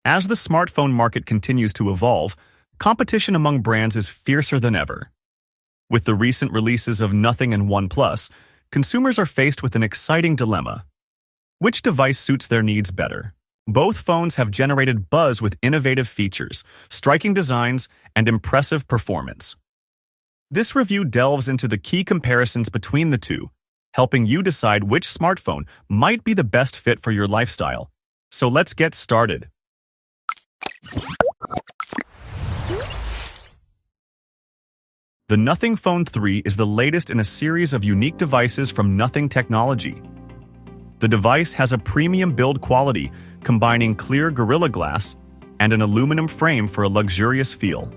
As the smartphone market continues to evolve, competition among brands is fiercer than ever. With the recent releases of Nothing and OnePlus, consumers are faced with an exciting dilemma. Which device suits their needs better? Both phones have generated buzz with innovative features, striking designs, and impressive performance. This review delves into the key comparisons between the two, helping you decide which smartphone might be the best fit for your lifestyle. So let's get started. The Nothing Phone 3 is the latest in a series of unique devices from Nothing Technology. The device has a premium build quality, combining clear Gorilla Glass and an aluminum frame for a luxurious feel.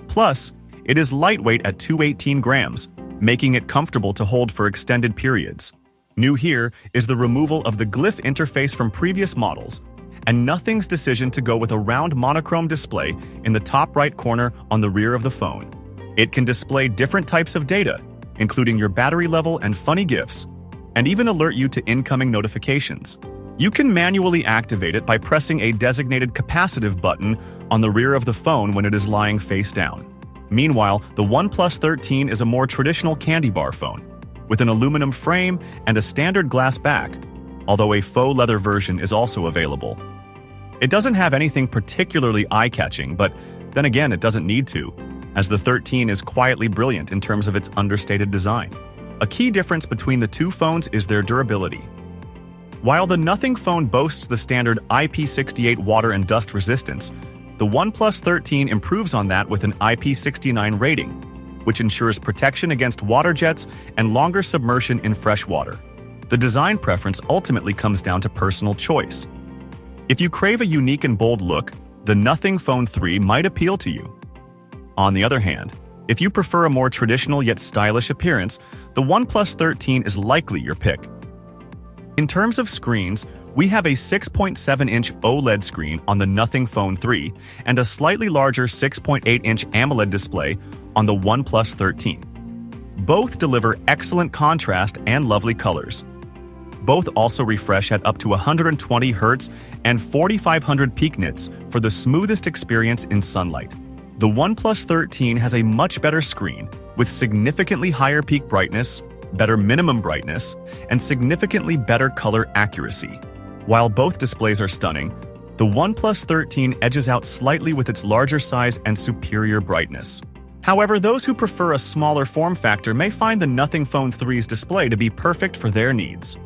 Plus, it is lightweight at 218 grams, making it comfortable to hold for extended periods. New here is the removal of the glyph interface from previous models, and Nothing's decision to go with a round monochrome display in the top right corner on the rear of the phone. It can display different types of data, including your battery level and funny GIFs, and even alert you to incoming notifications. You can manually activate it by pressing a designated capacitive button on the rear of the phone when it is lying face down. Meanwhile, the OnePlus 13 is a more traditional candy bar phone, with an aluminum frame and a standard glass back, although a faux leather version is also available. It doesn't have anything particularly eye-catching, but then again, it doesn't need to, as the 13 is quietly brilliant in terms of its understated design. A key difference between the two phones is their durability. While the Nothing phone boasts the standard IP68 water and dust resistance, the OnePlus 13 improves on that with an IP69 rating, which ensures protection against water jets and longer submersion in fresh water. The design preference ultimately comes down to personal choice. If you crave a unique and bold look, the Nothing Phone 3 might appeal to you. On the other hand, if you prefer a more traditional yet stylish appearance, the OnePlus 13 is likely your pick. In terms of screens, we have a 6.7-inch OLED screen on the Nothing Phone 3 and a slightly larger 6.8-inch AMOLED display on the OnePlus 13. Both deliver excellent contrast and lovely colors. Both also refresh at up to 120 Hz and 4500 peak nits for the smoothest experience in sunlight. The OnePlus 13 has a much better screen, with significantly higher peak brightness, better minimum brightness, and significantly better color accuracy. While both displays are stunning, the OnePlus 13 edges out slightly with its larger size and superior brightness. However, those who prefer a smaller form factor may find the Nothing Phone 3's display to be perfect for their needs.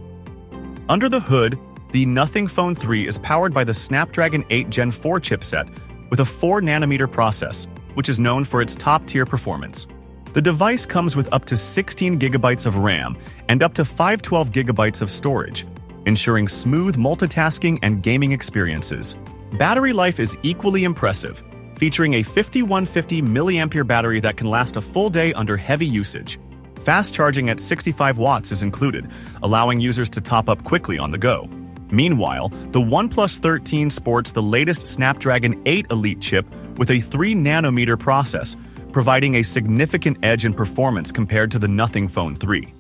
Under the hood, the Nothing Phone 3 is powered by the Snapdragon 8 Gen 4 chipset with a 4nm process, which is known for its top-tier performance. The device comes with up to 16 GB of RAM and up to 512 GB of storage, ensuring smooth multitasking and gaming experiences. Battery life is equally impressive, featuring a 5150 mAh battery that can last a full day under heavy usage. Fast charging at 65 watts is included, allowing users to top up quickly on the go. Meanwhile, the OnePlus 13 sports the latest Snapdragon 8 Elite chip with a 3nm process, providing a significant edge in performance compared to the Nothing Phone 3.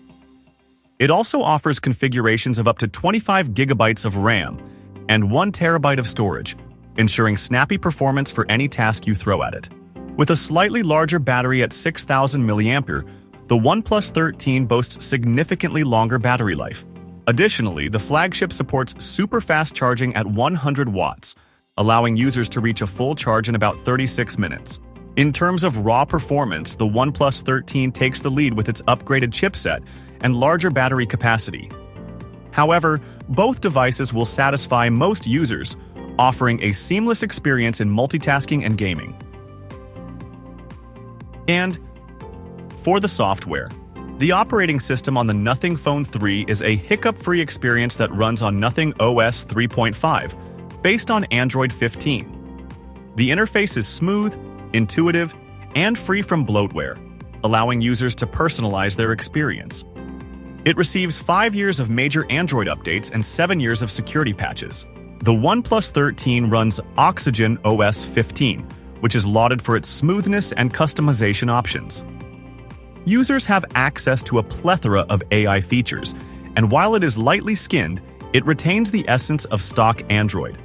It also offers configurations of up to 25 GB of RAM and 1 TB of storage, ensuring snappy performance for any task you throw at it. With a slightly larger battery at 6000 mAh, the OnePlus 13 boasts significantly longer battery life. Additionally, the flagship supports super fast charging at 100 watts, allowing users to reach a full charge in about 36 minutes. In terms of raw performance, the OnePlus 13 takes the lead with its upgraded chipset and larger battery capacity. However, both devices will satisfy most users, offering a seamless experience in multitasking and gaming. And for the software, the operating system on the Nothing Phone 3 is a hiccup-free experience that runs on Nothing OS 3.5, based on Android 15. The interface is smooth, intuitive, and free from bloatware, allowing users to personalize their experience. It receives 5 years of major Android updates and 7 years of security patches. The OnePlus 13 runs Oxygen OS 15, which is lauded for its smoothness and customization options. Users have access to a plethora of AI features, and while it is lightly skinned, it retains the essence of stock Android.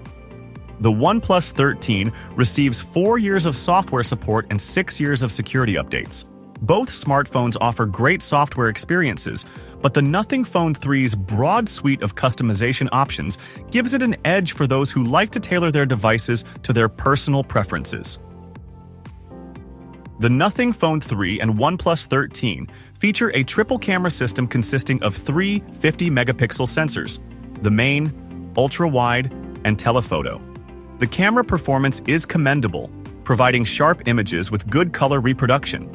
The OnePlus 13 receives 4 years of software support and 6 years of security updates. Both smartphones offer great software experiences, but the Nothing Phone 3's broad suite of customization options gives it an edge for those who like to tailor their devices to their personal preferences. The Nothing Phone 3 and OnePlus 13 feature a triple camera system consisting of 3 50-megapixel sensors: the main, ultra-wide, and telephoto. The camera performance is commendable, providing sharp images with good color reproduction.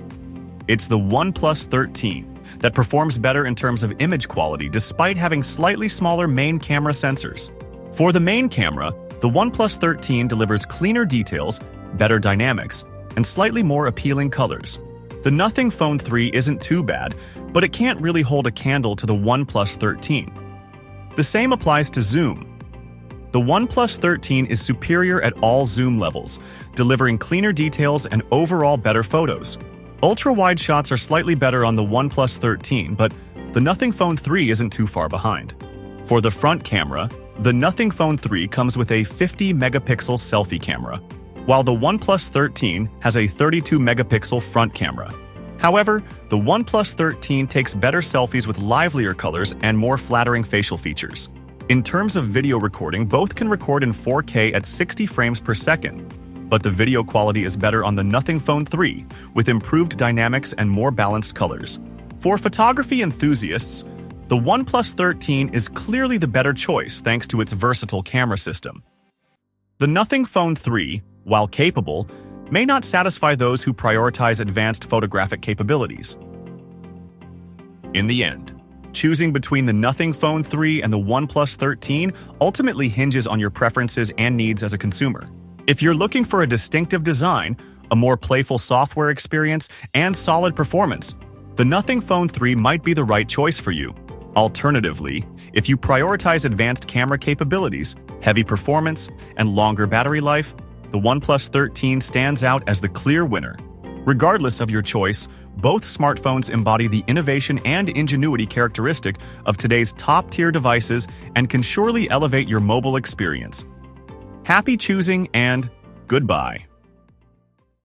It's the OnePlus 13 that performs better in terms of image quality despite having slightly smaller main camera sensors. For the main camera, the OnePlus 13 delivers cleaner details, better dynamics, and slightly more appealing colors. The Nothing Phone 3 isn't too bad, but it can't really hold a candle to the OnePlus 13. The same applies to zoom. The OnePlus 13 is superior at all zoom levels, delivering cleaner details and overall better photos. Ultra-wide shots are slightly better on the OnePlus 13, but the Nothing Phone 3 isn't too far behind. For the front camera, the Nothing Phone 3 comes with a 50-megapixel selfie camera, while the OnePlus 13 has a 32-megapixel front camera. However, the OnePlus 13 takes better selfies with livelier colors and more flattering facial features. In terms of video recording, both can record in 4K at 60 frames per second, but the video quality is better on the Nothing Phone 3, with improved dynamics and more balanced colors. For photography enthusiasts, the OnePlus 13 is clearly the better choice thanks to its versatile camera system. The Nothing Phone 3, while capable, may not satisfy those who prioritize advanced photographic capabilities. In the end, choosing between the Nothing Phone 3 and the OnePlus 13 ultimately hinges on your preferences and needs as a consumer. If you're looking for a distinctive design, a more playful software experience, and solid performance, the Nothing Phone 3 might be the right choice for you. Alternatively, if you prioritize advanced camera capabilities, heavy performance, and longer battery life, the OnePlus 13 stands out as the clear winner. Regardless of your choice, both smartphones embody the innovation and ingenuity characteristic of today's top-tier devices and can surely elevate your mobile experience. Happy choosing and goodbye.